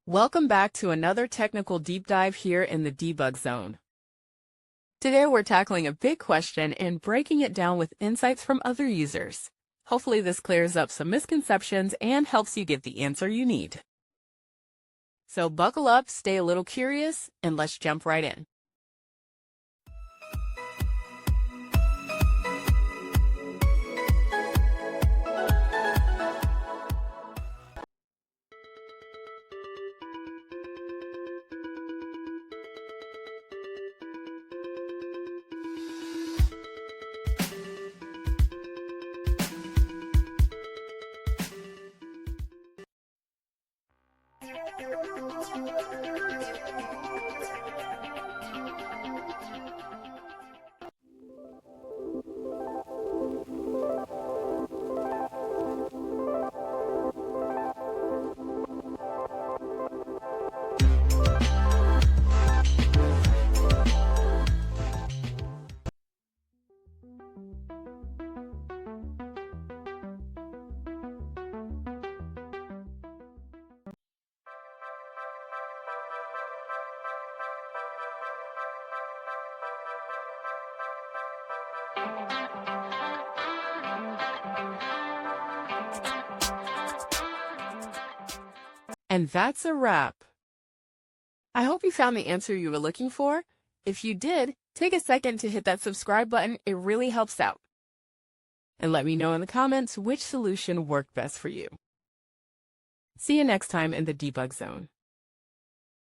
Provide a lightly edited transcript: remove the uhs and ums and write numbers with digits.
Welcome back to another technical deep dive here in the debug zone. Today we're tackling a big question and breaking it down with insights from other users. Hopefully this clears up some misconceptions and helps you get the answer you need. So buckle up, stay a little curious, and let's jump right in. And that's a wrap. I hope you found the answer you were looking for. If you did, take a second to hit that subscribe button. It really helps out. And let me know in the comments which solution worked best for you. See you next time in the debug zone.